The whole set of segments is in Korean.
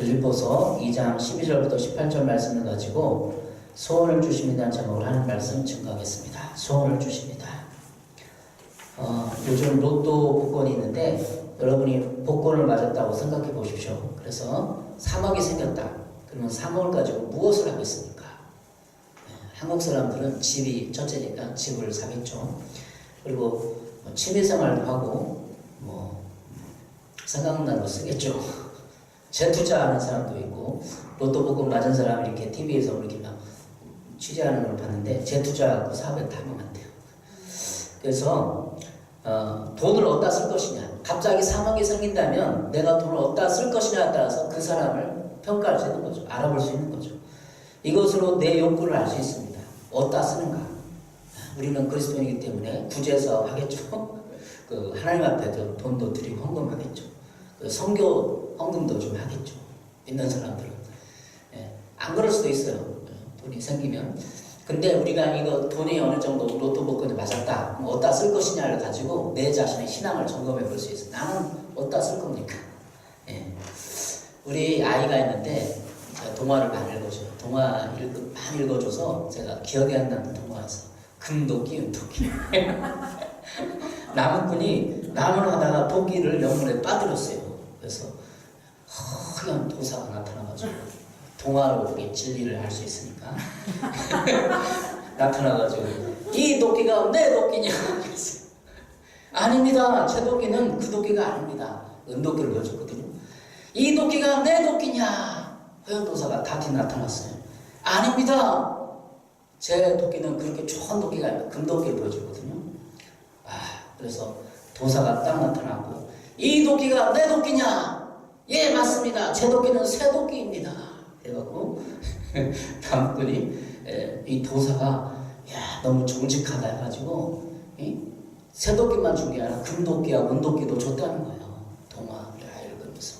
빌립보서 2장 12절부터 18절 말씀을 가지고 소원을 주십니다는 제목을 하는 말씀 증거하겠습니다. 소원을 주십니다. 요즘 로또 복권이 있는데 여러분이 복권을 맞았다고 생각해 보십시오. 그래서 3억이 생겼다. 그러면 3억을 가지고 무엇을 하겠습니까? 한국 사람들은 집이 첫째니까 집을 사겠죠. 그리고 취미생활도 하고 생각나는 거 쓰겠죠. 재투자하는 사람도 있고, 로또 복권 맞은 사람이 이렇게 TV에서 이렇게 막 취재하는 걸 봤는데 재투자하고 사업에 탐험한 돼요. 그래서 돈을 어디다 쓸 것이냐, 갑자기 3억이 생긴다면 내가 돈을 어디다 쓸 것이냐에 따라서 그 사람을 평가할 수 있는 거죠. 알아볼 수 있는 거죠. 이것으로 내 욕구를 알 수 있습니다. 어디다 쓰는가. 우리는 그리스도인이기 때문에 구제사업 하겠죠. 하나님 앞에 돈도 드리고 헌금하겠죠. 선교 헌금도 좀 하겠죠. 있는 사람들은. 안 그럴 수도 있어요. 돈이 생기면. 근데 우리가 이거 돈이 어느 정도 로또 복권에 맞았다. 그럼 어디다 쓸 것이냐를 가지고 내 자신의 신앙을 점검해 볼 수 있어요. 나는 어디다 쓸 겁니까? 우리 아이가 있는데 제가 동화를 많이 읽어줘요. 동화 많이 읽어줘서 제가 기억에 안 나는 동화에서 금도끼, 은도끼. 나무꾼이 나무를 하다가 도끼를 연못에 빠뜨렸어요. 그래서 허연 도사가 나타나가지고 동화로 우리 진리를 알 수 있으니까 나타나가지고 이 도끼가 내 도끼냐? 아닙니다. 제 도끼는 그 도끼가 아닙니다. 은도끼를 보여줬거든요. 이 도끼가 내 도끼냐? 허연 도사가 다시 나타났어요. 아닙니다. 제 도끼는 그렇게 좋은 도끼가 아니라 금도끼를 보여줬거든요. 그래서 도사가 딱 나타나고 이 도끼가 내 도끼냐? 예, 맞습니다. 제 도끼는 새 도끼입니다. 해갖고 나무꾼이 이 도사가 너무 정직하다 해가지고 새 도끼만 준 게 아니라 금도끼하고 은도끼도 줬다는 거예요. 동화를 읽으면서.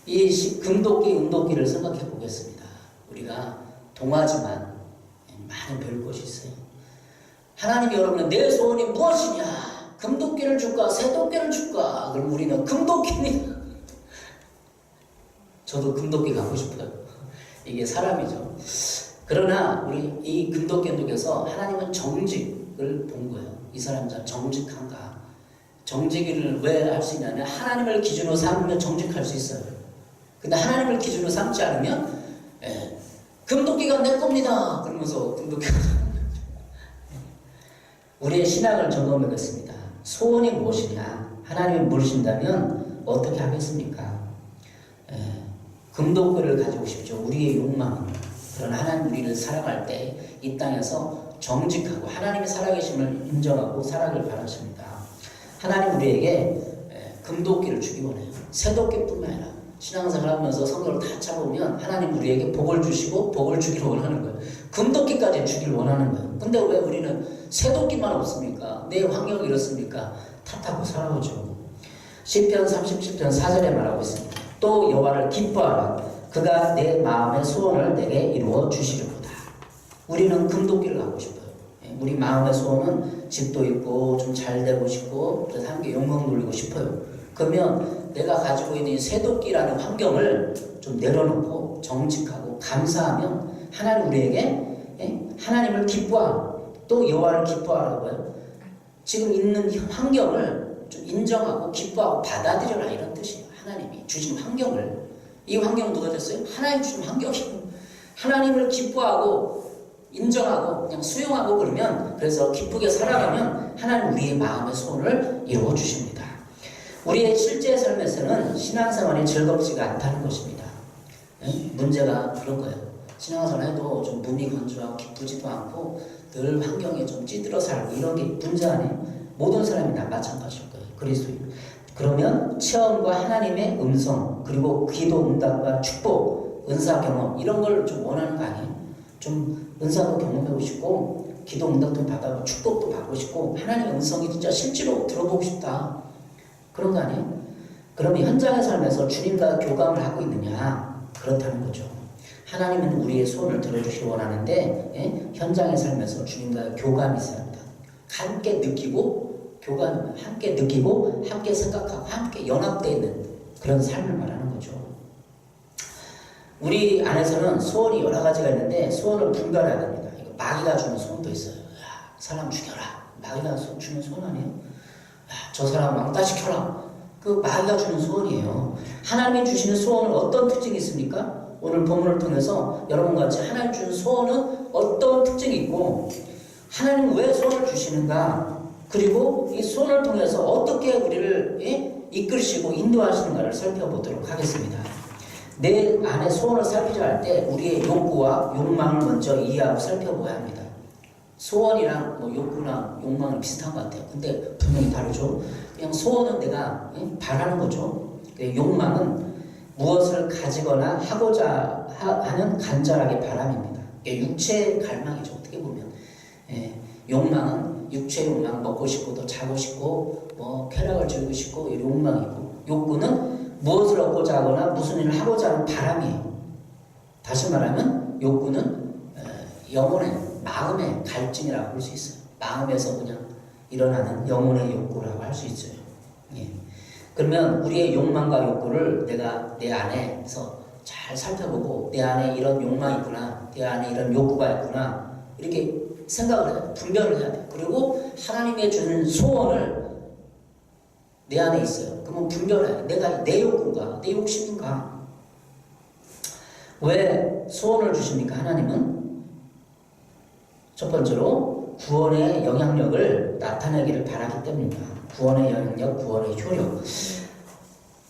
이 금도끼, 은도끼를 생각해 보겠습니다. 우리가 동화지만 많은 배울 것이 있어요. 하나님이 여러분은 내 소원이 무엇이냐? 금도끼를 줄까? 새도끼를 줄까? 그럼 우리는 금도끼입니다. 저도 금도끼 갖고 싶어요. 이게 사람이죠. 그러나 우리 이 금도끼 은도끼에서 하나님은 정직을 본 거예요. 이 사람이 정직한가? 정직을 왜 할 수 있냐면 하나님을 기준으로 삼으면 정직할 수 있어요. 근데 하나님을 기준으로 삼지 않으면 금도끼가 내 겁니다. 그러면서 금도끼가 우리의 신앙을 점검하겠습니다. 소원이 무엇이냐? 하나님이 물으신다면 어떻게 하겠습니까? 금도끼를 가지고 싶죠. 우리의 욕망은. 그러나 하나님 우리를 사랑할 때 이 땅에서 정직하고 하나님의 살아계심을 인정하고 살아가길 바라십니다. 하나님 우리에게 금도끼를 주기 원해요. 새도끼뿐만 아니라 신앙생활 하면서 성경을 다 찾아보면 하나님 우리에게 복을 주시고 복을 주기를 원하는 거예요. 금도끼까지 주기를 원하는 거예요. 근데 왜 우리는 새도끼만 없습니까? 내 환경이 이렇습니까? 탓하고 살아오죠. 시편 37편 4절에 말하고 있습니다. 또 여호와를 기뻐하라. 그가 내 마음의 소원을 내게 이루어 주시리로다. 우리는 금도끼를 갖고 싶어요. 우리 마음의 소원은 집도 있고 좀 잘 되고 싶고 그래서 함께 영광 돌리고 싶어요. 그러면 내가 가지고 있는 이 새도끼라는 환경을 좀 내려놓고 정직하고 감사하면 하나님 우리에게 하나님을 기뻐하고 또 여호와를 기뻐하라고 해요. 지금 있는 환경을 좀 인정하고 기뻐하고 받아들여라 이런 뜻이에요. 하나님이 주신 환경을. 이 환경은 누가 줬어요? 하나님 주신 환경이에요. 하나님을 기뻐하고 인정하고 그냥 수용하고 그러면 그래서 기쁘게 살아가면 하나님 우리의 마음의 소원을 이루어 주십니다. 우리의 실제 삶에서는 신앙생활이 즐겁지가 않다는 것입니다. 문제가 그런 거예요. 신앙생활 해도 좀 몸이 건조하고 기쁘지도 않고 늘 환경에 좀 찌들어 살고 이런 게 문제 아니에요. 모든 사람이 다 마찬가지일 거예요. 그리스도인. 그러면 체험과 하나님의 음성 그리고 기도 응답과 축복, 은사 경험 이런 걸 좀 원하는 거 아니에요? 좀 은사도 경험하고 싶고 기도 응답도 받아보고 축복도 받고 싶고 하나님의 음성이 진짜 실제로 들어보고 싶다. 그런 거 아니에요? 그러면 현장의 삶에서 주님과 교감을 하고 있느냐? 그렇다는 거죠. 하나님은 우리의 소원을 들어주시기 원하는데 현장의 삶에서 주님과 교감이 있어야 합니다. 함께 느끼고 교감, 함께 느끼고 함께 생각하고 함께 연합되어 있는 그런 삶을 말하는 거죠. 우리 안에서는 소원이 여러 가지가 있는데 소원을 분별해야 됩니다. 이거 마귀가 주는 소원도 있어요. 야, 사람 죽여라. 마귀가 주는 소원 아니에요? 야, 저 사람 왕따시켜라. 그 마귀가 주는 소원이에요. 하나님이 주시는 소원은 어떤 특징이 있습니까? 오늘 본문을 통해서 여러분과 같이 하나님 주는 소원은 어떤 특징이 있고 하나님은 왜 소원을 주시는가, 그리고 이 소원을 통해서 어떻게 우리를 이끌으시고 인도하시는가를 살펴보도록 하겠습니다. 내 안에 소원을 살피려 할 때 우리의 욕구와 욕망을 먼저 이해하고 살펴봐야 합니다. 소원이랑 뭐 욕구나 욕망은 비슷한 것 같아요. 근데 분명히 다르죠. 그냥 소원은 내가 바라는 거죠. 욕망은 무엇을 가지거나 하고자 하는 간절하게 바람입니다. 육체의 갈망이죠. 어떻게 보면 욕망은 육체의 욕망, 먹고 싶고 또 자고 싶고 뭐 쾌락을 즐기고 싶고 이 욕망이고, 욕구는 무엇을 얻고자 하거나 무슨 일을 하고자 하는 바람이에요. 다시 말하면 욕구는 영혼의 마음의 갈증이라고 할 수 있어요. 마음에서 그냥 일어나는 영혼의 욕구라고 할 수 있어요. 예. 그러면 우리의 욕망과 욕구를 내가 내 안에서 잘 살펴보고 내 안에 이런 욕망이 있구나, 내 안에 이런 욕구가 있구나, 이렇게 생각을 해야 돼. 분별을 해야 돼. 그리고 하나님의 주는 소원을 내 안에 있어요. 그러면 분별해야 돼. 내가 내 욕구인가, 내 욕심인가. 왜 소원을 주십니까? 하나님은 첫 번째로 구원의 영향력을 나타내기를 바라기 때문입니다. 구원의 영향력, 구원의 효력.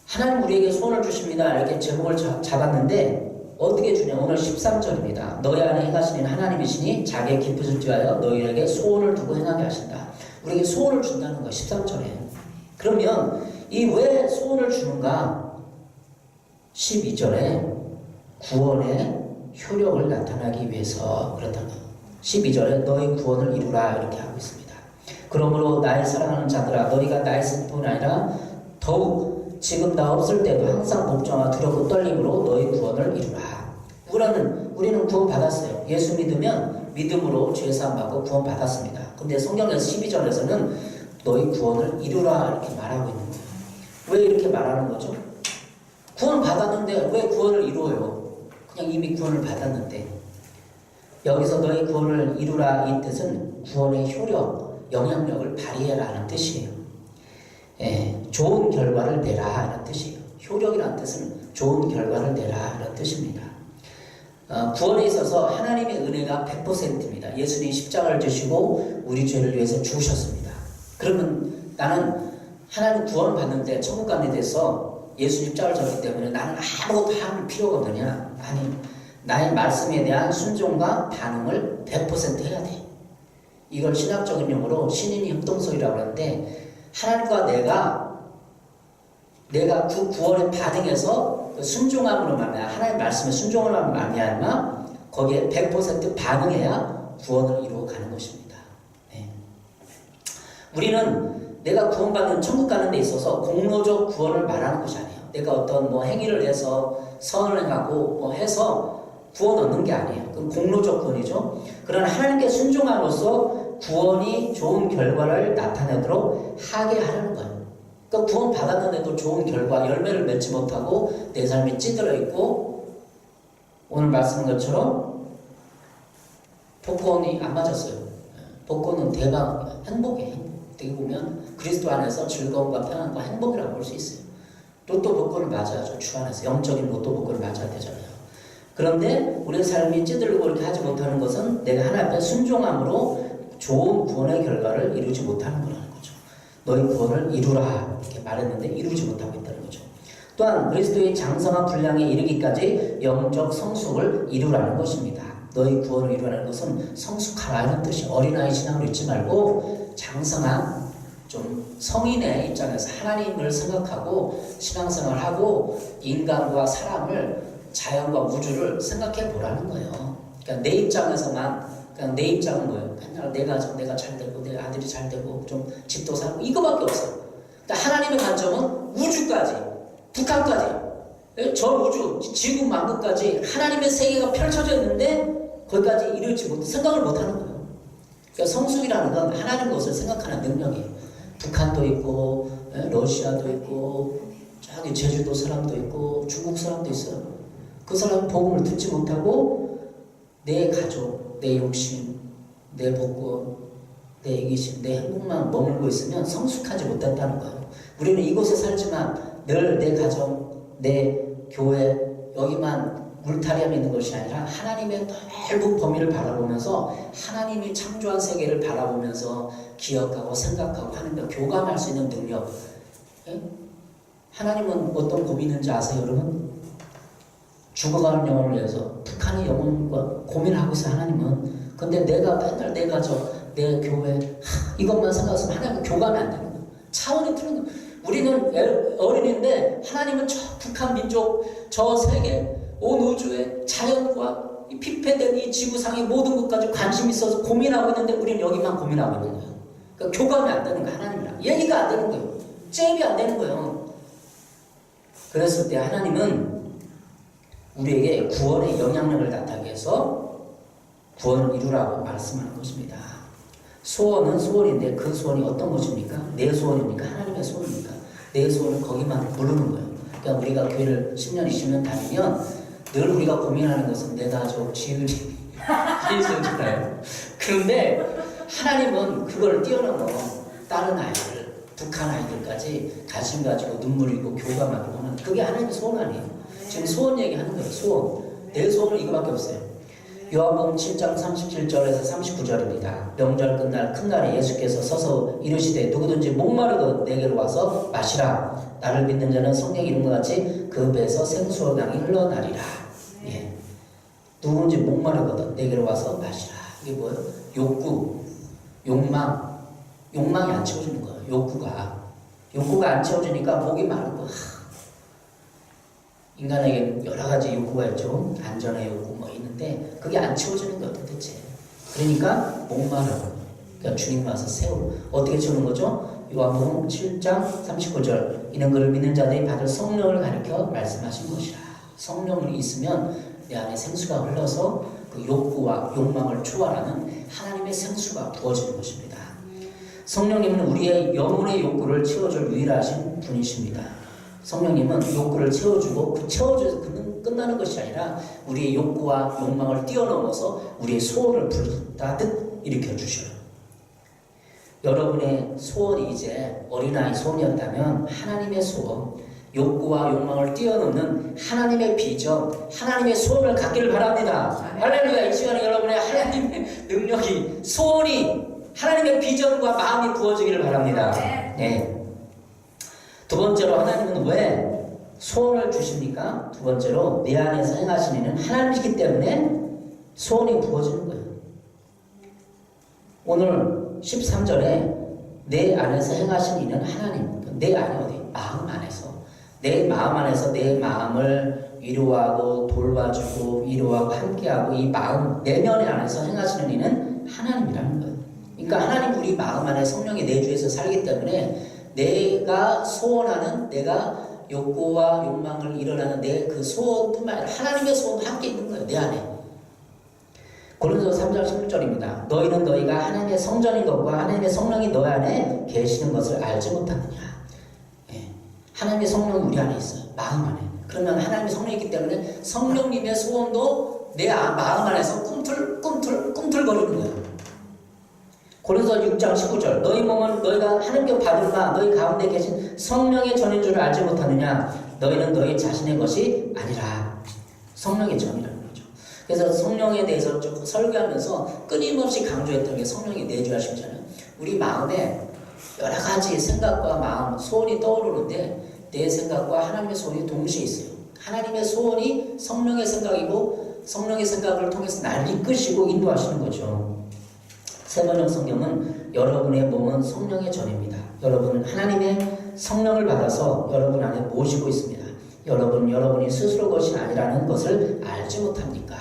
하나님 우리에게 소원을 주십니다. 이렇게 제목을 잡았는데 어떻게 주냐? 오늘 13절입니다. 너희 안에 행하시는 하나님이시니 자기의 기쁘실 줄 알아 너희에게 소원을 두고 행하게 하신다. 우리에게 소원을 준다는 거예요. 13절에. 그러면 이 왜 소원을 주는가? 12절에 구원의 효력을 나타나기 위해서 그렇다는 거예요. 12절에 너희 구원을 이루라 이렇게 하고 있습니다. 그러므로 나의 사랑하는 자들아, 너희가 나의 뿐 아니라 더욱 지금 나 없을 때도 항상 복종과 두렵고 떨림으로 너희 구원을 이루라. 우리는 구원 받았어요. 예수 믿으면 믿음으로 죄 사함 받고 구원 받았습니다. 근데 성경에서 12절에서는 너희 구원을 이루라 이렇게 말하고 있는 거예요. 왜 이렇게 말하는 거죠? 구원 받았는데 왜 구원을 이루어요? 그냥 이미 구원을 받았는데. 여기서 너희 구원을 이루라 이 뜻은 구원의 효력, 영향력을 발휘해라는 뜻이에요. 좋은 결과를 내라 라는 뜻이에요. 효력이라는 뜻은 좋은 결과를 내라 라는 뜻입니다. 구원에 있어서 하나님의 은혜가 100%입니다. 예수님이 십자가를 지시고 우리 죄를 위해서 죽으셨습니다. 그러면 나는 하나님 구원을 받는데 천국 가는 데 대해서 예수 십자가를 졌기 때문에 나는 아무것도 할 필요가 없느냐? 아니, 나의 말씀에 대한 순종과 반응을 100% 해야 돼. 이걸 신학적인 용어로 신인이 협동성이라고 하는데, 하나님과 내가 그 구원에 반응해서 그 순종함으로 말미암아 하나님의 말씀에 순종을 말미암아 거기에 100% 반응해야 구원을 이루어 가는 것입니다. 네. 우리는 내가 구원받는 천국 가는 데 있어서 공로적 구원을 말하는 것이 아니에요. 내가 어떤 뭐 행위를 해서 선을 행하고 뭐 해서 구원 얻는 게 아니에요. 그건 공로적 구원이죠. 그러나 하나님께 순종함으로써 구원이 좋은 결과를 나타내도록 하게 하려는 거예요. 그러니까 구원 받았는데도 좋은 결과, 열매를 맺지 못하고 내 삶이 찌들어 있고, 오늘 말씀한 것처럼 복권이 안 맞았어요. 복권은 대박, 행복이에요. 어떻게 보면 그리스도 안에서 즐거움과 평안과 행복이라고 볼 수 있어요. 로또 복권을 맞아야죠. 주 안에서 영적인 로또 복권을 맞아야 되잖아요. 그런데 우리의 삶이 찌들고 이렇게 하지 못하는 것은 내가 하나님 앞에 순종함으로 좋은 구원의 결과를 이루지 못하는 거라는 거죠. 너희 구원을 이루라 이렇게 말했는데 이루지 못하고 있다는 거죠. 또한 그리스도의 장성한 분량에 이르기까지 영적 성숙을 이루라는 것입니다. 너희 구원을 이루라는 것은 성숙하라는 뜻이, 어린아이 신앙으로 있지 말고 장성한 좀 성인의 입장에서 하나님을 생각하고 신앙생활을 하고 인간과 사람을, 자연과 우주를 생각해 보라는 거예요. 그러니까 내 입장에서만, 그냥 내 입장은 뭐예요? 그냥 내가 잘 되고 내 아들이 잘 되고 좀 집도 살고 이거밖에 없어요. 그러니까 하나님의 관점은 우주까지, 북한까지, 전 우주, 지구 만국까지 하나님의 세계가 펼쳐져 있는데 거기까지 이르지 못, 생각을 못 하는 거예요. 그러니까 성숙이라는 건 하나님 것을 생각하는 능력이에요. 북한도 있고 러시아도 있고 저기 제주도 사람도 있고 중국 사람도 있어요. 그 사람은 복음을 듣지 못하고 내 가족, 내 욕심, 내 복권, 내 이기심, 내 행복만 머물고 있으면 성숙하지 못한다는 거예요. 우리는 이곳에 살지만 늘 내 가정, 내 교회 여기만 물타리함이 있는 것이 아니라 하나님의 넓은 범위를 바라보면서 하나님이 창조한 세계를 바라보면서 기억하고 생각하고 하는 데 교감할 수 있는 능력. 예? 하나님은 어떤 고민이 있는지 아세요, 여러분? 죽어가는 영혼을 위해서 북한의 영혼과 고민하고 있어요, 하나님은. 근데 내가 맨날 내 가족, 내 교회 이것만 생각했으면 하나님은 교감이 안 되는 거예요. 차원이 틀린 거예요. 우리는 어린인데 하나님은 저 북한 민족, 저 세계, 온 우주의 자연과 이 피폐된 이 지구상의 모든 것까지 관심이 있어서 고민하고 있는데 우리는 여기만 고민하고 있는 거예요. 그러니까 교감이 안 되는 거예요, 하나님이랑. 얘기가 안 되는 거예요. 잽이 안 되는 거예요. 그랬을 때 하나님은 우리에게 구원의 영향력을 나타내기 위해서 구원을 이루라고 말씀하는 것입니다. 소원은 소원인데 그 소원이 어떤 것입니까? 내 소원입니까? 하나님의 소원입니까? 내 소원은 거기만 부르는 거예요. 그러니까 우리가 교회를 10년, 20년 다니면 늘 우리가 고민하는 것은 내 가족, 지은이, 예수잖아요. 그런데 하나님은 그걸 뛰어넘어 다른 아이들, 북한 아이들까지 관심 가지고 눈물 흘리고 교감하고 하는 그게 하나님의 소원 아니에요. 지금 소원 얘기하는 거예요. 소원. 내 소원은 이거밖에 없어요. 요한복음 7장 37절에서 39절입니다. 명절 끝날 큰 날에 예수께서 서서 이르시되 누구든지 목마르거든 내게로 와서 마시라. 나를 믿는 자는 성경에 이룬 것 같이 그 배에서 생수와 강이 흘러나리라. 예. 누구든지 목마르거든 내게로 와서 마시라. 이게 뭐예요? 욕구, 욕망. 욕망이 안 채워지는 거예요. 욕구가 안 채워지니까 목이 마르고 인간에게 여러 가지 욕구가 있죠. 안전의 욕구 뭐 있는데 그게 안 채워지는 거예요, 도대체. 그러니까 목마르고 그러니까 주님 와서 세우고 어떻게 채우는 거죠? 요한복음 7장 39절 이는 그를 믿는 자들이 받을 성령을 가리켜 말씀하신 것이라. 성령이 있으면 내 안에 생수가 흘러서 그 욕구와 욕망을 초월하는 하나님의 생수가 부어지는 것입니다. 성령님은 우리의 영혼의 욕구를 채워줄 유일하신 분이십니다. 성령님은 욕구를 채워주고 그 채워줘서 끝나는 것이 아니라 우리의 욕구와 욕망을 뛰어넘어서 우리의 소원을 불타듯 일으켜주셔요. 여러분의 소원이 이제 어린아이 소원이었다면 하나님의 소원, 욕구와 욕망을 뛰어넘는 하나님의 비전, 하나님의 소원을 갖기를 바랍니다. 할렐루야. 이 시간에 여러분의 하나님의 능력이, 소원이, 하나님의 비전과 마음이 부어지기를 바랍니다. 네. 두 번째로 하나님은 왜 소원을 주십니까? 두 번째로 내 안에서 행하신 이는 하나님이기 때문에 소원이 부어지는 거예요. 오늘 13절에 내 안에서 행하신 이는 하나님. 내 안에 어디? 마음 안에서. 내 마음 안에서 내 마음을 위로하고 돌봐주고 위로하고 함께하고 이 마음 내면의 안에서 행하시는 이는 하나님이라는 거예요. 그러니까 하나님 우리 마음 안에 성령이 내주에서 살기 때문에 내가 소원하는 내가 욕구와 욕망을 일어나는 내 그 소원뿐만 아니라 하나님의 소원도 함께 있는 거예요. 내 안에. 고린도서 3장 11절입니다. 너희는 너희가 하나님의 성전인 것과 하나님의 성령이 너희 안에 계시는 것을 알지 못하느냐. 예. 하나님의 성령이 우리 안에 있어요. 마음 안에. 그러면 하나님의 성령이 있기 때문에 성령님의 소원도 내 마음 안에서 꿈틀거리는 거예요. 고린도서 6장 19절 너희 몸은 너희가 하나님께 받으나 너희 가운데 계신 성령의 전인 줄을 알지 못하느냐. 너희는 너희 자신의 것이 아니라 성령의 전이라는 거죠. 그래서 성령에 대해서 좀 설교하면서 끊임없이 강조했던 게 성령이 내주하심이잖아요. 우리 마음에 여러 가지 생각과 마음, 소원이 떠오르는데 내 생각과 하나님의 소원이 동시에 있어요. 하나님의 소원이 성령의 생각이고 성령의 생각을 통해서 날 이끄시고 인도하시는 거죠. 세번역 성경은 여러분의 몸은 성령의 전입니다. 여러분은 하나님의 성령을 받아서 여러분 안에 모시고 있습니다. 여러분이 스스로 것이 아니라는 것을 알지 못합니까?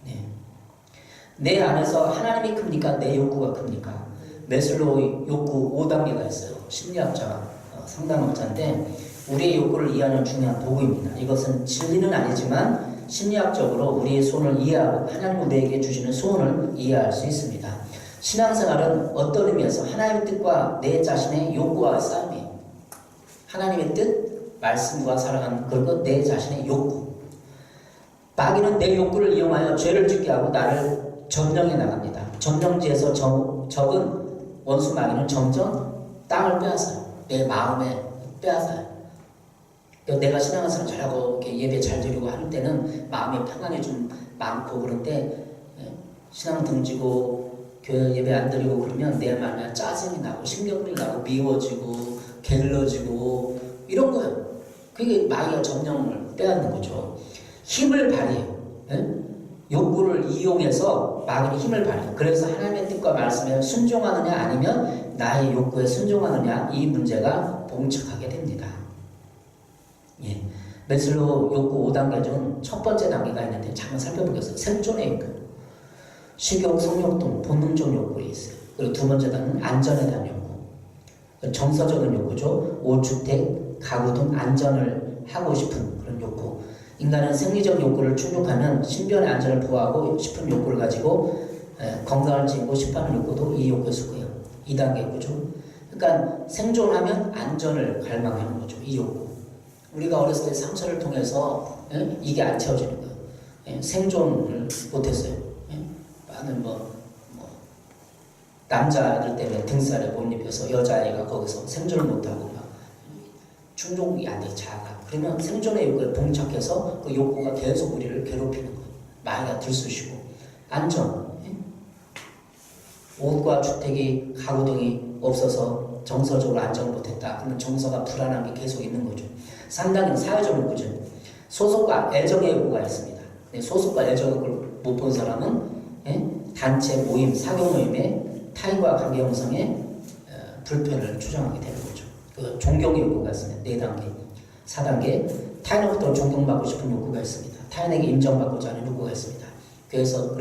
네. 내 안에서 하나님이 큽니까? 내 욕구가 큽니까? 메슬로우 욕구 5단계가 있어요. 심리학자, 상담학자인데 우리의 욕구를 이해하는 중요한 도구입니다. 이것은 진리는 아니지만 심리학적으로 우리의 소원을 이해하고 하나님 우리에게 주시는 소원을 이해할 수 있습니다. 신앙생활은 어떤 의미에서 하나님의 뜻과 내 자신의 욕구와의 싸움이에요. 하나님의 뜻, 말씀과 사랑하는 그리고 내 자신의 욕구. 마귀는 내 욕구를 이용하여 죄를 짓게 하고 나를 점령해 나갑니다. 점령지에서 적은 원수 마귀는 점점 땅을 빼앗아요. 내 마음에 빼앗아요. 내가 신앙생활 잘하고 이렇게 예배 잘 드리고 하는 때는 마음의 평안이 좀 많고 그런데 신앙 등지고 교회 예배 안 드리고 그러면 내 마음에 짜증이 나고 신경이 나고 미워지고 게을러지고 이런 거예요. 그게 마귀가 점령을 빼앗는 거죠. 힘을 발휘해요. 욕구를 이용해서 마귀는 힘을 발휘해요. 그래서 하나님의 뜻과 말씀에 순종하느냐 아니면 나의 욕구에 순종하느냐 이 문제가 봉착하게 됩니다. 예. 메슬로우 욕구 5단계 중 첫 번째 단계가 있는데 잠깐 살펴보겠습니다. 생존의 욕구, 식욕, 성욕, 본능적 욕구가 있어요. 그리고 두 번째 단계는 안전에 대한 욕구, 정서적인 욕구죠. 5주택, 가구 등 안전을 하고 싶은 그런 욕구. 인간은 생리적 욕구를 충족하면 신변의 안전을 보호하고 싶은 욕구를 가지고 건강을 지키고 싶어하는 욕구도 이 욕구에 속해요. 2단계 욕구죠. 그러니까 생존하면 안전을 갈망하는 거죠. 이 욕구. 우리가 어렸을 때 상처를 통해서 이게 안 채워지는 거예요. 생존을 못했어요. 많은 남자들 때문에 등살에 못 입혀서 여자아이가 거기서 생존을 못하고 막 충족이 안 돼, 자아가. 그러면 생존의 욕구에 봉착해서 그 욕구가 계속 우리를 괴롭히는 거예요. 마귀가 들쑤시고. 안전. 옷과 주택이 가구 등이 없어서 정서적으로 안정을 못했다. 그러면 정서가 불안한 게 계속 있는 거죠. 3단계는 사회적 욕구죠. 소속과 애정의 욕구가 있습니다. 소속과 애정을 못 본 사람은 단체 모임, 사교 모임에 타인과 관계 형성에 불편을 추정하게 되는 거죠. 그 존경의 욕구가 있습니다. 4단계. 4단계 타인으로부터 존경받고 싶은 욕구가 있습니다. 타인에게 인정받고자 하는 욕구가 있습니다. 그래서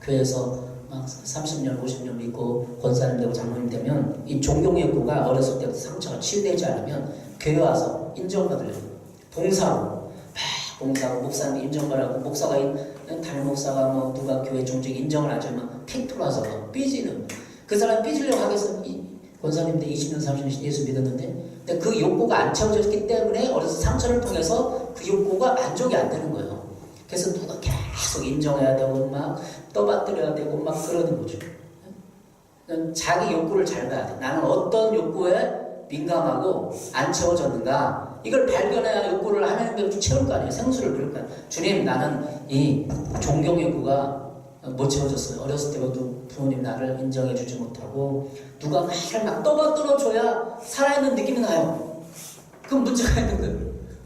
교회에서 막 30년, 50년 믿고 권사님 되고 장로님 되면 이 존경의 욕구가 어렸을 때부터 상처가 치유되지 않으면 교회 와서 인정받으려고 봉사로 목사님 인정받으라고 목사가 다른 목사가 누가 교회 종직 인정을 안 주면 틱토라서 삐지는 그 사람 삐지려고 하겠어. 권사님들 20년 30년 예수 믿었는데 근데 그 욕구가 안 채워졌기 때문에 어려서 상처를 통해서 그 욕구가 만족이 안 되는 거예요. 그래서 누가 계속 인정해야 되고 막 떠받들여야 되고 막 그러는 거죠. 자기 욕구를 잘 봐야 돼. 나는 어떤 욕구에 민감하고 안 채워졌는가 이걸 발견해야 욕구를 하나님께 채울 거 아니에요. 생수를 그럴 거 아니에요. 주님 나는 이 존경 욕구가 못 채워졌어요. 어렸을 때부터 부모님 나를 인정해 주지 못하고 누가 나를 막 떠받들어줘야 살아있는 느낌이 나요. 그럼 문제가 있는 거예요.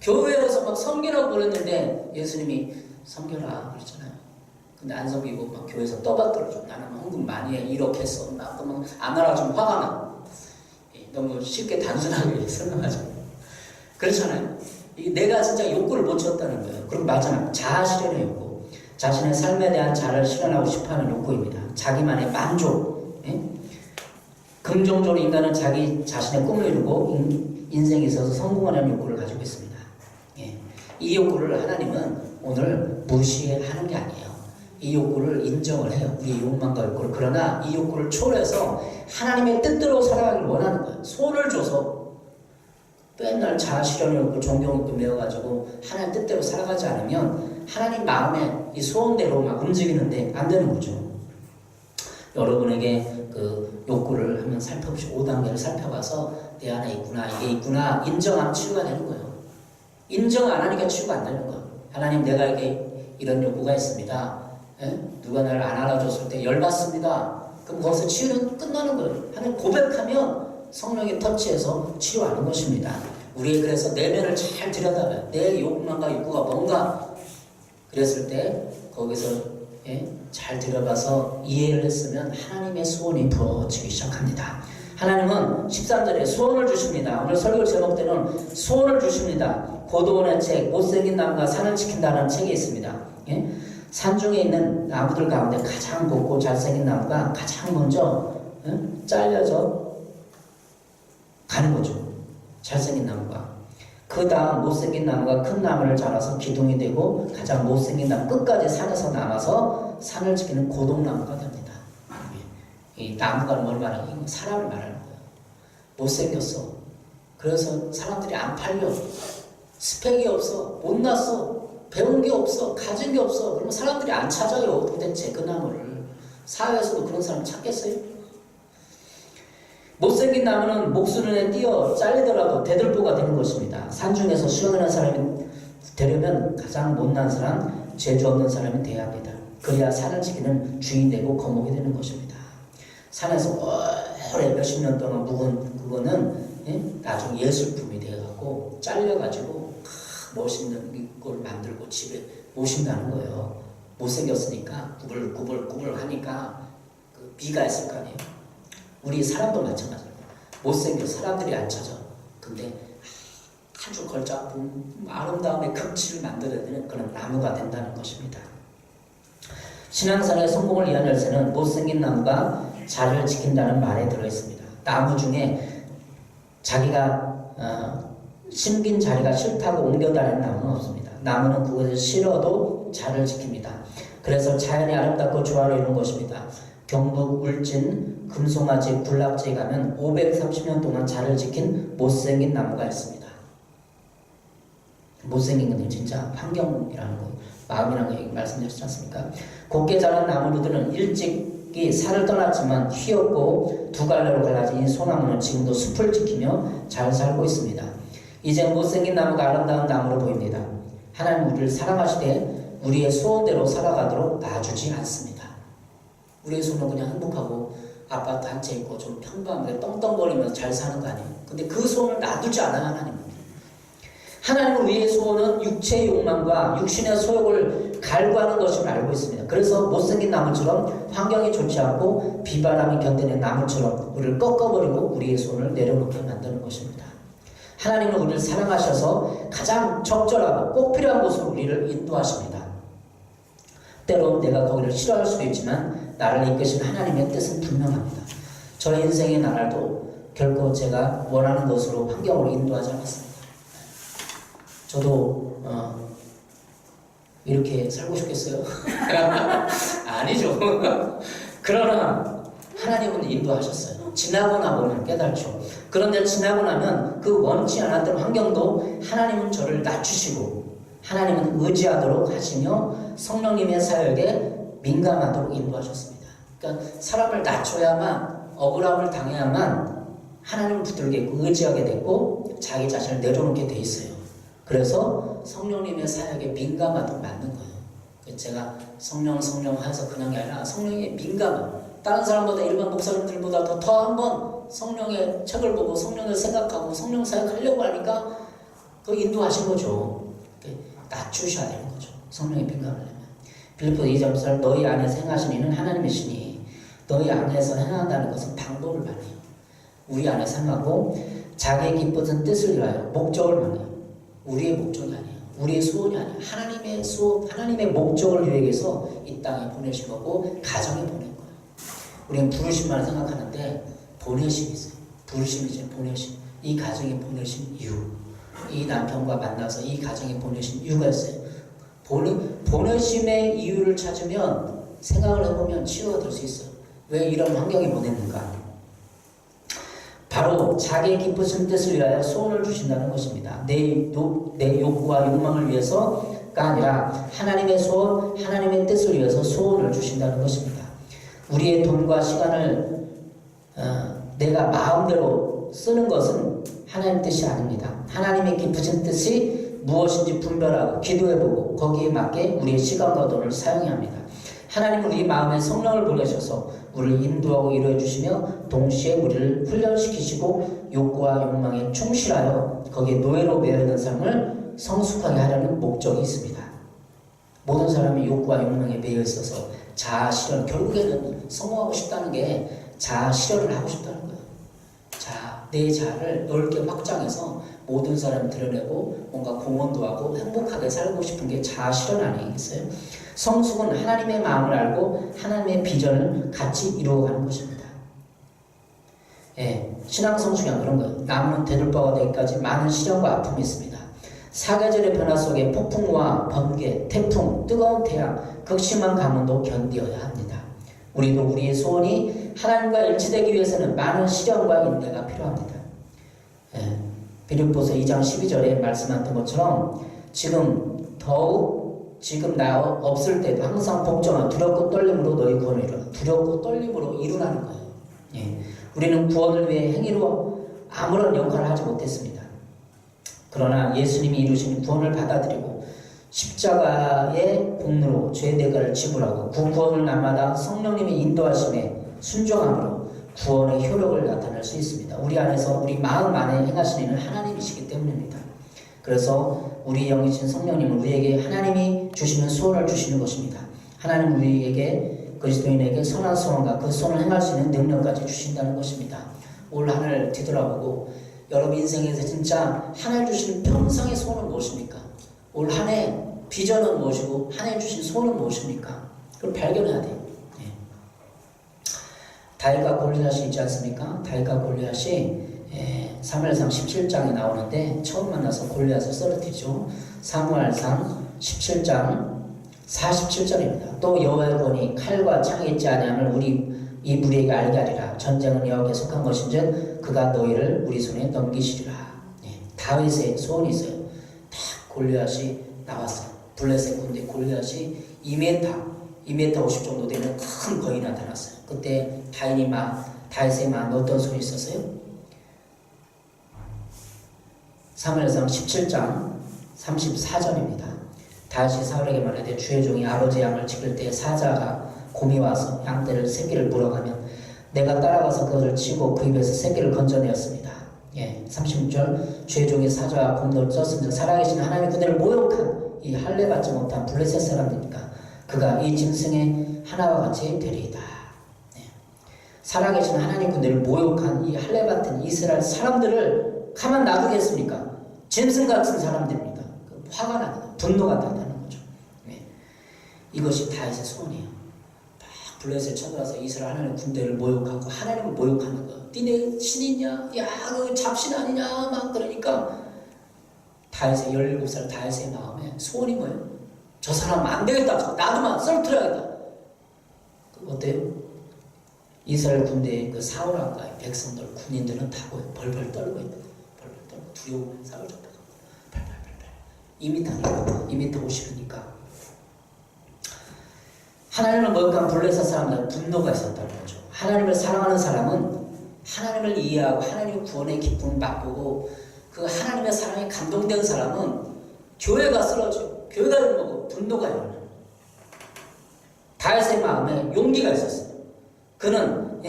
교회에서 막 섬기라고 그랬는데 예수님이 섬겨라 그랬잖아요. 근데 안 섬기고 막 교회에서 떠받들어줘. 나는 헌금 많이 해. 이렇게 했어. 나 그러면 안 알아주면 화가 나. 너무 쉽게 단순하게 설명하죠. 그렇잖아요. 내가 진짜 욕구를 못 채웠다는 거예요. 그럼 마찬가지 자아 실현의 욕구. 자신의 삶에 대한 자아를 실현하고 싶어하는 욕구입니다. 자기만의 만족. 긍정적으로 인간은 자기 자신의 꿈을 이루고 인생에 있어서 성공하는 욕구를 가지고 있습니다. 이 욕구를 하나님은 오늘 무시하는 게 아니에요. 이 욕구를 인정을 해요. 우리 욕망과 욕구를. 그러나 이 욕구를 초월해서 하나님의 뜻대로 살아가길 원하는 거예요. 손을 줘서 맨날 자아 실현을 욕구, 존경 욕구 메워가지고 하나님 뜻대로 살아가지 않으면 하나님 마음에 이 소원대로 막 움직이는데 안 되는 거죠. 여러분에게 그 욕구를 한번 살펴보시고 5단계를 살펴봐서 내 안에 있구나, 이게 있구나 인정하면 치유가 되는 거예요. 인정 안 하니까 치유가 안 되는 거예요. 하나님 내가 이런 욕구가 있습니다. 누가 나를 안 알아줬을 때 열받습니다. 그럼 거기서 치유는 끝나는 거예요. 하나님 고백하면 성령이 터치해서 치유하는 것입니다. 우리 그래서 내면을 잘 들여다봐요. 내 욕망과 욕구가 뭔가 그랬을 때 거기서 잘 들여봐서 이해를 했으면 하나님의 소원이 부어지기 시작합니다. 하나님은 13절에 소원을 주십니다. 오늘 설교 제목대로는 소원을 주십니다. 고도원의 책, 못생긴 나무가 산을 지킨다는 책이 있습니다. 산중에 있는 나무들 가운데 가장 곱고 잘생긴 나무가 가장 먼저 잘려져 가는 거죠. 잘생긴 나무가. 그 다음 못생긴 나무가 큰 나무를 자라서 기둥이 되고 가장 못생긴 나무 끝까지 산에서 남아서 산을 지키는 고동나무가 됩니다. 이 나무가 뭘 말하는 거예요? 사람을 말하는 거예요. 못생겼어. 그래서 사람들이 안 팔려. 스펙이 없어. 못났어. 배운 게 없어, 가진 게 없어. 그러면 사람들이 안 찾아요. 도대체 그 나무를. 사회에서도 그런 사람 찾겠어요? 못생긴 나무는 목수눈에 띄어 잘리더라도 대들보가 되는 것입니다. 산중에서 수영하는 사람이 되려면 가장 못난 사람, 재주 없는 사람이 되어야 합니다. 그래야 산을 지키는 주인 되고 거목이 되는 것입니다. 산에서 오래 몇십 년 동안 묵은 그거는 나중에 예술품이 되어갖고 잘려가지고 멋있는 걸 만들고 집에 모신다는 거예요. 못생겼으니까 구불구불 하니까 그 미가 있을 거 아니에요. 우리 사람도 마찬가지예요. 못생겨 사람들이 안 찾아. 근데 아주 걸작품 아름다움의 극치를 만들어야 되는 그런 나무가 된다는 것입니다. 신앙생활의 성공을 위한 열쇠는 못생긴 나무가 자리를 지킨다는 말에 들어있습니다. 나무 중에 자기가 심긴 자리가 싫다고 옮겨다니는 나무는 없습니다. 나무는 그것을 싫어도 자리를 지킵니다. 그래서 자연이 아름답고 조화로운 것입니다. 경북 울진 금송아지 군락지에 가면 530년 동안 자리를 지킨 못생긴 나무가 있습니다. 못생긴 건 진짜 환경이라는 거, 마음이라는 거 얘기 말씀드렸지 않습니까? 곱게 자란 나무들은 일찍이 산을 떠났지만 휘었고 두 갈래로 갈라진 이 소나무는 지금도 숲을 지키며 잘 살고 있습니다. 이제 못생긴 나무가 아름다운 나무로 보입니다. 하나님 우리를 사랑하시되 우리의 소원대로 살아가도록 놔주지 않습니다. 우리의 소원은 그냥 행복하고 아파트 한 채 있고 좀 평범하게 떵떵거리면서 잘 사는 거 아니에요. 근데 그 소원을 놔두지 않아요. 하나님은 우리의 소원은 육체의 욕망과 육신의 소욕을 갈구하는 것임을 알고 있습니다. 그래서 못생긴 나무처럼 환경이 좋지 않고 비바람이 견디는 나무처럼 우리를 꺾어버리고 우리의 소원을 내려놓게 만드는 것입니다. 하나님은 우리를 사랑하셔서 가장 적절하고 꼭 필요한 곳으로 우리를 인도하십니다. 때론 내가 거기를 싫어할 수도 있지만 나를 이끄신 하나님의 뜻은 분명합니다. 저의 인생의 나날도 결코 제가 원하는 것으로 환경으로 인도하지 않았습니다. 저도 이렇게 살고 싶겠어요? 아니죠. 그러나 하나님은 인도하셨어요. 지나고 나보면 깨달죠. 그런데 지나고 나면 그 원치 않았던 환경도 하나님은 저를 낮추시고 하나님은 의지하도록 하시며 성령님의 사역에 민감하도록 인도하셨습니다. 그러니까 사람을 낮춰야만 억울함을 당해야만 하나님을 붙들게 의지하게 됐고 자기 자신을 내려놓게 돼 있어요. 그래서 성령님의 사역에 민감하도록 만든 거예요. 제가 성령 해서 그냥 게 아니라 성령에 민감한, 다른 사람보다 일반 목사님들보다 더 한번 성령의 책을 보고 성령을 생각하고 성령 사역하려고 하니까 그 인도하신 거죠. 낮추셔야 되는 거죠. 성령에 민감하려면. 빌립보서 2장 14절 너희 안에서 행하신 이는 하나님이시니 너희 안에서 행한다는 것은 방법을 말해요. 우리 안에서 행하고 자기의 기쁘신 뜻을 위하여 목적을 말해요. 우리의 목적이 아니에요. 우리의 소원이 아니에요. 하나님의 소원, 하나님의 목적을 위해서 이 땅에 보내신 거고 가정에 보낸 거예요. 우리는 부르심만 생각하는데 보내심이 있어요. 부르심이죠. 보내심. 이 가정에 보내신 이유. 이 남편과 만나서 이 가정에 보내신 이유가 있어요. 보내심의 이유를 찾으면 생각을 해보면 치유가 될 수 있어요. 왜 이런 환경에 보냈는가? 바로 자기의 기쁘신 뜻을 위하여 소원을 주신다는 것입니다. 내 욕구와 욕망을 위해서가 아니라 하나님의 소원, 하나님의 뜻을 위해서 소원을 주신다는 것입니다. 우리의 돈과 시간을 내가 마음대로 쓰는 것은 하나님 뜻이 아닙니다. 하나님의 기쁘신 뜻이 무엇인지 분별하고 기도해보고 거기에 맞게 우리의 시간과 돈을 사용해야 합니다. 하나님은 우리 마음에 성령을 보내셔서 우리를 인도하고 이루어 주시며 동시에 우리를 훈련시키시고 욕구와 욕망에 충실하여 거기에 노예로 매여있는 삶을 성숙하게 하려는 목적이 있습니다. 모든 사람이 욕구와 욕망에 매여 있어서 자아 실현, 결국에는 성공하고 싶다는 게 자아 실현을 하고 싶다는 거예요. 내 자아를 넓게 확장해서 모든 사람을 드러내고 뭔가 공헌도 하고 행복하게 살고 싶은 게 자아 실현 아니겠어요? 성숙은 하나님의 마음을 알고 하나님의 비전을 같이 이루어가는 것입니다. 신앙 성숙이 그런 거예요. 나무는 대들보가 되기까지 많은 시련과 아픔이 있습니다. 사계절의 변화 속에 폭풍과 번개, 태풍, 뜨거운 태양, 극심한 가뭄도 견디어야 합니다. 우리도 우리의 소원이 하나님과 일치되기 위해서는 많은 시련과 인내가 필요합니다. 빌립보서 2장 12절에 말씀하셨던 것처럼 지금 더욱 지금 나 없을 때도 항상 복종한 두렵고 떨림으로 너희 구원을 이루라. 두렵고 떨림으로 이루라는 거예요. 예. 우리는 구원을 위해 행위로 아무런 역할을 하지 못했습니다. 그러나 예수님이 이루신 구원을 받아들이고 십자가의 공로로 죄 대가를 지불하고 그 구원을 날마다 성령님의 인도하심에 순종함으로 구원의 효력을 나타낼 수 있습니다. 우리 안에서 우리 마음 안에 행하시는 이는 하나님이시기 때문입니다. 그래서 우리 영이신 성령님은 우리에게 하나님이 주시는 소원을 주시는 것입니다. 하나님 우리에게 그리스도인에게 선한 소원과 그 소원을 행할 수 있는 능력까지 주신다는 것입니다. 올 한 해 뒤돌아보고 여러분 인생에서 진짜 하나님 주시는 평생의 소원은 무엇입니까? 올 한 해 비전은 무엇이고 하나님 주신 소원은 무엇입니까? 그걸 발견해야 돼요. 네. 다윗과 골리앗이 있지 않습니까? 다윗과 골리앗이 사무엘상 17장에 나오는데 처음 만나서 골리앗을 쓰러뜨리죠. 사무엘상 17장 47절입니다. 또 여호와의 권이 칼과 창에 있지 아니함을 우리 이 무리에게 알게 하리라. 전쟁은 여호와께 속한 것인즉 그가 너희를 우리 손에 넘기시리라. 다윗의 소원이 있어요. 딱 골리앗이 나왔어요. 블레셋 군대 골리앗이 2m 50 정도 되는 큰 거인이 나타났어요. 그때 다윗의 마음에 어떤 소리 있었어요? 사무엘상 17장 34절입니다. 다윗이 사울에게 말하되 주의 종이 아버지 양을 지킬 때 사자가 곰이 와서 양떼를 새끼를 물어가면 내가 따라가서 그것을 치고 그 입에서 새끼를 건져내었습니다. 36절 주의 종이 사자와 곰을 쪘습니다. 살아계신 하나님의 군대를 모욕한 이 할례 받지 못한 블레셋 사람들이니까 그가 이 짐승의 하나와 같이 되리이다. 살아계신 하나님 군대를 모욕한 이 할례 받은 이스라엘 사람들을 가만 놔두겠습니까? 짐승 같은 사람들입니다. 화가 납니다. 분노가 난다는 거죠. 이것이 다윗의 소원이에요. 막 블레셋 쳐들어서 이스라엘 하나님의 군대를 모욕하고 하나님을 모욕하는 거. 니네 신이냐? 야, 그 잡신 아니냐? 막 그러니까 다윗의 17살 다윗의 마음에 소원이 뭐예요? 저 사람 안 되겠다. 나도만 썰트려야겠다. 어때요? 이스라엘 군대의 그 사울왕과 백성들, 군인들은 다 벌벌 떨고 있는 거예요. 벌벌 떨고 두려워 싸울 정도가 팔팔팔팔 2m 50이니까 하나님을 모욕한 블레셋 사람들은 분노가 있었다는 거죠. 하나님을 사랑하는 사람은 하나님을 이해하고 하나님의 구원의 기쁨을 맛보고 그 하나님의 사랑에 감동된 사람은 교회가 쓰러지고 교회가 일어나고 분노가 일어나요. 다윗의 마음에 용기가 있었어요. 그는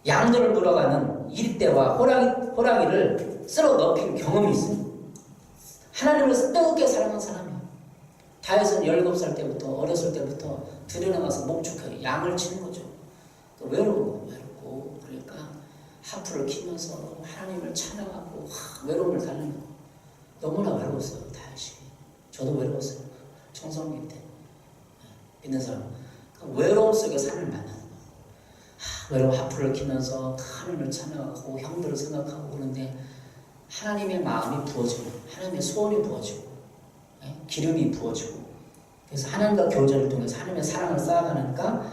양들을 물어가는 이리떼와 호랑이를 쓸어 넣힌 경험이 있어요. 하나님을 뜨겁게 사랑한 사람이에요. 다윗은 17살 때부터 어렸을 때부터 들여나가서 목축하게 양을 치는 거죠. 외롭고 그러니까 하프를 키면서 하나님을 찬양하고 외로움을 달래는 거. 너무나 외로웠어요. 다윗이. 저도 외로웠어요. 청소년 때 믿는 사람 외로움 속에 삶을 만나는 거예요. 외로움 하프를 키면서 하나님을 찬양하고 형들을 생각하고 그러는데 하나님의 마음이 부어지고 하나님의 소원이 부어지고 기름이 부어지고 그래서 하나님과 교제를 통해서 하나님의 사랑을 쌓아가니까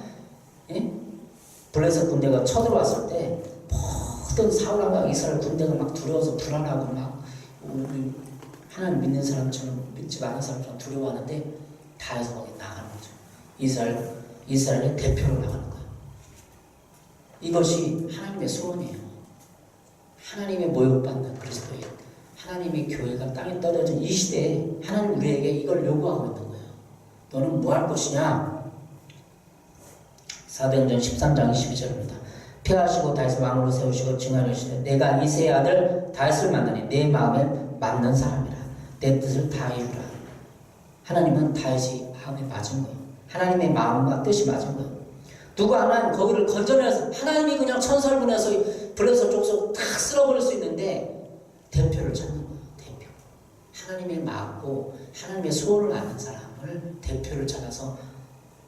블레셋 군대가 쳐들어왔을 때 모든 사울왕과 이스라엘 군대가 막 두려워서 불안하고 막 하나님 믿는 사람처럼 믿지 않은 사람처럼 두려워하는데 다해서 거기 나가는 거죠. 이스라엘의 대표로 나가는 거예요. 이것이 하나님의 소원이에요. 하나님의 모욕받는 그리스도인, 하나님의 교회가 땅에 떨어진 이 시대에 하나님 우리에게 이걸 요구하고 있는 거예요. 너는 뭐 할 것이냐? 사도행전 13장 22절입니다. 폐하시고 다윗을 왕으로 세우시고 증언하시되 내가 이새의 아들 다윗을 만나니 내 마음에 맞는 사람이라. 내 뜻을 다 이루라. 하나님은 다윗이 마음에 맞은 거예요. 하나님의 마음과 뜻이 맞은 거예요. 누가 하나님 거기를 건져내서 하나님이 그냥 천사를 보내서 블레셋 쪽에서 탁 쓸어버릴 수 있는데 대표를 찾는 거예요. 대표. 하나님의 마음고 하나님의 소원을 아는 사람을 대표를 찾아서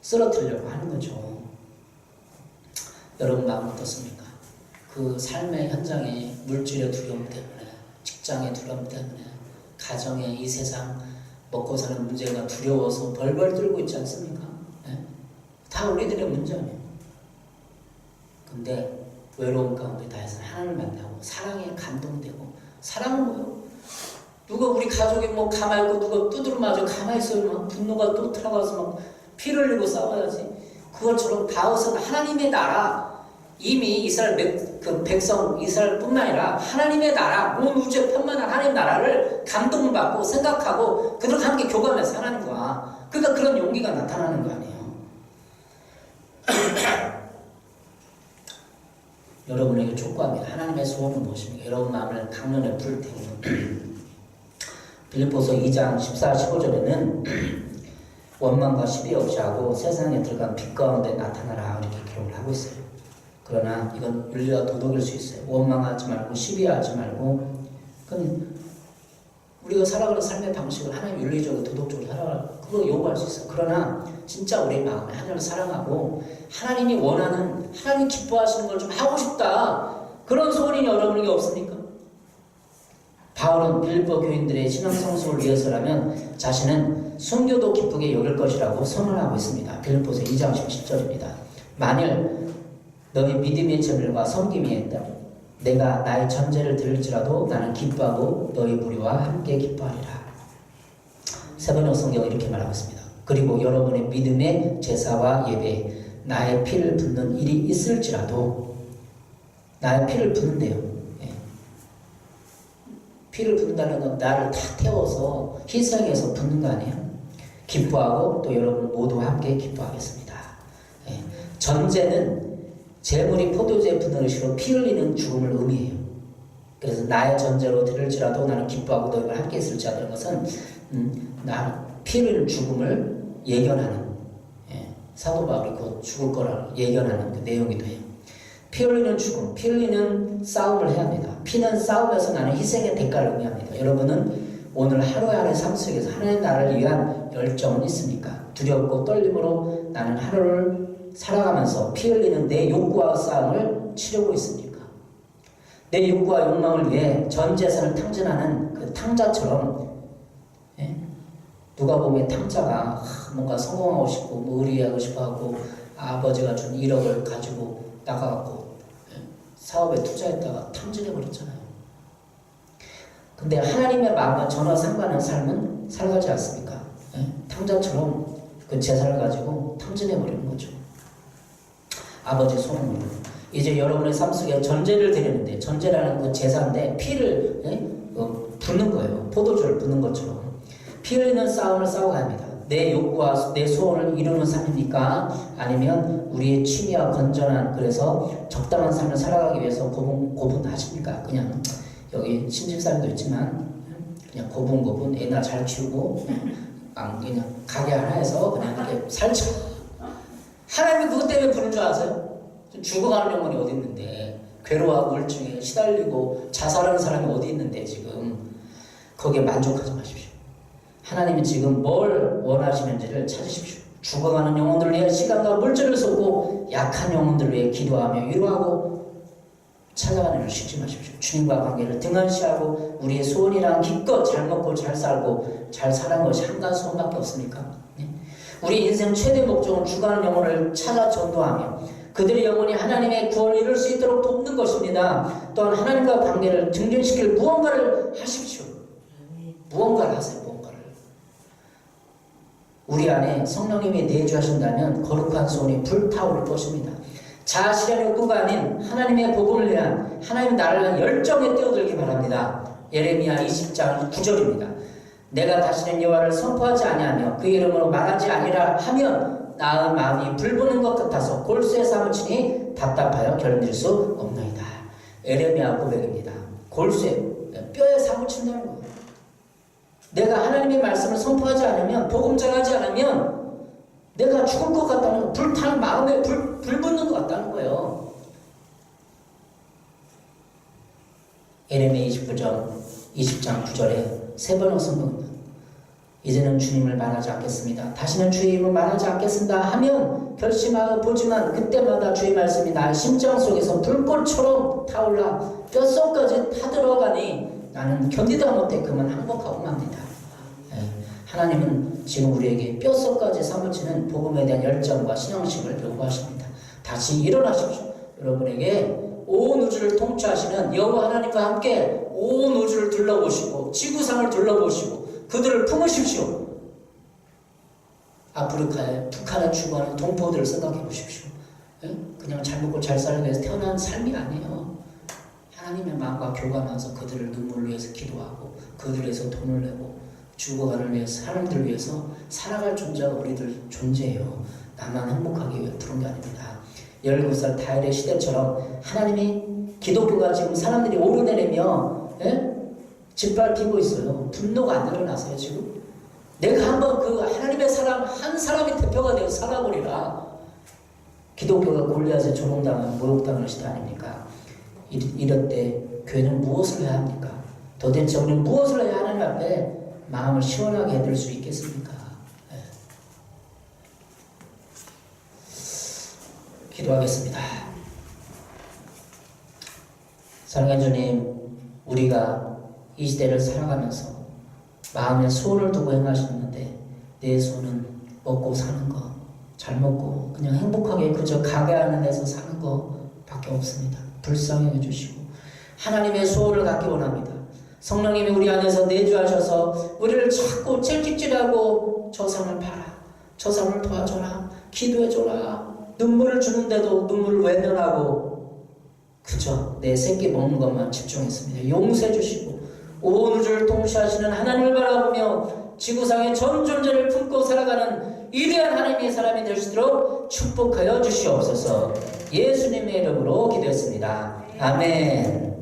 쓰러뜨리려고 하는 거죠. 여러분 마음 어떻습니까? 그 삶의 현장에 물질의 두려움 때문에 직장의 두려움 때문에 가정의 이 세상 먹고 사는 문제가 두려워서 벌벌 떨고 있지 않습니까? 다 우리들의 문제예요. 근데 외로움 가운데 다해서 하나님을 만나고 사랑에 감동되고 사랑은 뭐예요? 누가 우리 가족이 뭐 가만히 있고 누가 두드려 맞아 가만히 있어요. 막 분노가 또 들어가서 막 피를 흘리고 싸워야지. 그것처럼 다윗은 하나님의 나라, 이미 이스라엘 백성 이스라엘뿐만 아니라 하나님의 나라, 온 우주에 편만한 하나님의 나라를 감동을 받고 생각하고 그들과 함께 교감해서 하나님과, 그러니까 그런 용기가 나타나는 거 아니에요. 여러분에게 촉구합니다. 하나님의 소원은 무엇입니까? 여러분 마음을 강렬에 부를 테니 빌립보서 2장 14, 15절에는 원망과 시비 없이 하고 세상에 들어간 빛 가운데 나타나라 이렇게 기록을 하고 있어요. 그러나 이건 윤리와 도덕일 수 있어요. 원망하지 말고 시비하지 말고, 그건 우리가 살아가는 삶의 방식을 하나님 윤리적으로 도덕적으로 살아가는 그거 요구할 수 있어요. 그러나 진짜 우리 마음에 하나님을 사랑하고 하나님이 원하는, 하나님 기뻐하시는 걸 좀 하고 싶다, 그런 소원이 여러분에게 없습니까? 바울은 빌립보 교인들의 신앙 성숙을 위해서라면 자신은 순교도 기쁘게 여길 것이라고 선언하고 있습니다. 빌립보서 2장 17절입니다. 만일 너희 믿음의 재물과 섬김이 있다, 내가 나의 전제를 들을지라도 나는 기뻐하고 너희 무리와 함께 기뻐하리라. 세번역 성경은 이렇게 말하고 있습니다. 그리고 여러분의 믿음의 제사와 예배, 나의 피를 붓는 일이 있을지라도, 나의 피를 붓는데요. 예. 피를 붓는다는 건 나를 다 태워서 희생해서 붓는 거 아니에요? 기뻐하고 또 여러분 모두 함께 기뻐하겠습니다. 예. 전제는 재물이 포도주에 붓는 것으로 피 흘리는 죽음을 의미해요. 그래서 나의 전제로 들을지라도 나는 기뻐하고 너희가 함께 있을지라도 하는 것은 나 피 흘리는 죽음을 예견하는, 사도 바울이 곧 죽을 거라고 예견하는 그 내용이기도 해요. 피 흘리는 죽음, 피 흘리는 싸움을 해야 합니다. 피는 싸움에서 나는 희생의 대가를 의미합니다. 여러분은 오늘 하루하루의 삶 속에서 하나님의 나라를 위한 열정은 있습니까? 두렵고 떨림으로 나는 하루를 살아가면서 피 흘리는 내 욕구와 싸움을 치르고 있습니까? 내 욕구와 욕망을 위해 전 재산을 탕진하는 그 탕자처럼, 누가 보면 탕자가 뭔가 성공하고 싶고 뭐 의리하고 싶어 하고 아버지가 준 1억을 가지고 나가갖고 사업에 투자했다가 탕진해 버렸잖아요. 근데 하나님의 마음과 전혀 상관한 삶은 살아가지 않습니까? 탕자처럼 그 재산을 가지고 탕진해 버리는 거죠. 아버지 소원으로. 이제 여러분의 삶 속에 전제를 드리는데, 전제라는 그 제사인데 피를 붓는 거예요. 포도주를 붓는 것처럼. 피 흘리는 싸움을 싸워야 합니다. 내 욕구와 내 소원을 이루는 삶입니까? 아니면 우리의 취미와 건전한, 그래서 적당한 삶을 살아가기 위해서 고분하십니까? 그냥 여기 신집사님도 있지만 그냥 고분 애나 잘 키우고 그냥 가게 하나에서 그냥 이렇게 살죠. 하나님이 그것 때문에 부른 줄 아세요? 죽어가는 영혼이 어디 있는데, 괴로워하고 우울증에 시달리고 자살하는 사람이 어디 있는데 지금 거기에 만족하지 마십시오. 하나님이 지금 뭘 원하시는지를 찾으십시오. 죽어가는 영혼들을 위해 시간과 물질을 쏟고 약한 영혼들을 위해 기도하며 위로하고 찾아가는 일을 쉬지 마십시오. 주님과 관계를 등한시하고 우리의 소원이란 기껏 잘 먹고 잘 살고 잘 사는 것이 한 가지 소원밖에 없습니까? 우리 인생 최대 목적은 죽어가는 영혼을 찾아 전도하며 그들의 영혼이 하나님의 구원을 이룰 수 있도록 돕는 것입니다. 또한 하나님과 관계를 증진시킬 무언가를 하십시오. 무언가를 하세요. 우리 안에 성령님이 내주하신다면 거룩한 소원이 불타오를 것입니다. 자아실현 욕구가 아닌 하나님의 복음을 위한, 하나님 나라를 위한 열정에 뛰어들기 바랍니다. 예레미야 20장 9절입니다. 내가 다시는 여호와를 선포하지 아니하며 그 이름으로 말하지 아니라 하면 나의 마음이 불붙는 것 같아서 골수에 사무치니 답답하여 견딜 수 없나이다. 예레미야 고백입니다. 골수에, 뼈에 사무친다는 거예요. 내가 하나님의 말씀을 선포하지 않으면, 복음 전하지 않으면 내가 죽을 것 같다는 거, 불타는 마음에 불 붙는 것 같다는 거예요. 예레미야 20장 9절에 세 번의 성경입니다. 이제는 주님을 말하지 않겠습니다. 다시는 주의 이름을 말하지 않겠습니다 하면 결심하여 보지만 그때마다 주의 말씀이 나의 심장 속에서 불꽃처럼 타올라 뼛속까지 타들어가니 나는 견디다 못해 그만 항복하고 맙니다. 하나님은 지금 우리에게 뼛속까지 사무치는 복음에 대한 열정과 신앙심을 요구하십니다. 다시 일어나십시오. 여러분에게 온 우주를 통치하시는 여호와 하나님과 함께 온 우주를 둘러보시고 지구상을 둘러보시고 그들을 품으십시오. 아프리카에 북한에 죽어가는 동포들을 생각해 보십시오. 예? 그냥 잘 먹고 잘 살기 위해서 태어난 삶이 아니에요. 하나님의 마음과 교감하면서 그들을 눈물을 위해서 기도하고 그들을 위해서 돈을 내고 죽어가는 위해서 사람들 위해서 살아갈 존재가 우리들 존재예요. 나만 행복하기 위해 부른 게 아닙니다. 17살 다일의 시대처럼 하나님이 기독교가 지금 사람들이 오르내리며 짓밟히고 있어요. 분노가 안 일어나세요 지금? 내가 한번 그 하나님의 사람 한 사람이 대표가 되어 살아보리라. 기독교가 골리앗에 조롱당하는 모욕당하는 시대 아닙니까? 이럴 때 교회는 무엇을 해야 합니까? 도대체 우리는 무엇을 해야 하나님 앞에 마음을 시원하게 해드릴 수 있겠습니까? 네. 기도하겠습니다. 사랑하는 주님, 우리가 이 시대를 살아가면서 마음에 소원을 두고 행하셨는데 내 소원은 먹고 사는 거, 잘 먹고 그냥 행복하게 그저 가게 하는 데서 사는 거밖에 없습니다. 불쌍히 해주시고 하나님의 소원을 갖기 원합니다. 성령님이 우리 안에서 내주하셔서 우리를 자꾸 채찍질하고 저 사람을 봐라, 저 사람을 도와줘라, 기도해줘라, 눈물을 주는데도 눈물을 외면하고 그저 내 새끼 먹는 것만 집중했습니다. 용서해 주시고 온 우주를 통치하시는 하나님을 바라보며 지구상의 전 존재를 품고 살아가는 위대한 하나님의 사람이 될 수 있도록 축복하여 주시옵소서. 예수님의 이름으로 기도했습니다. 아멘.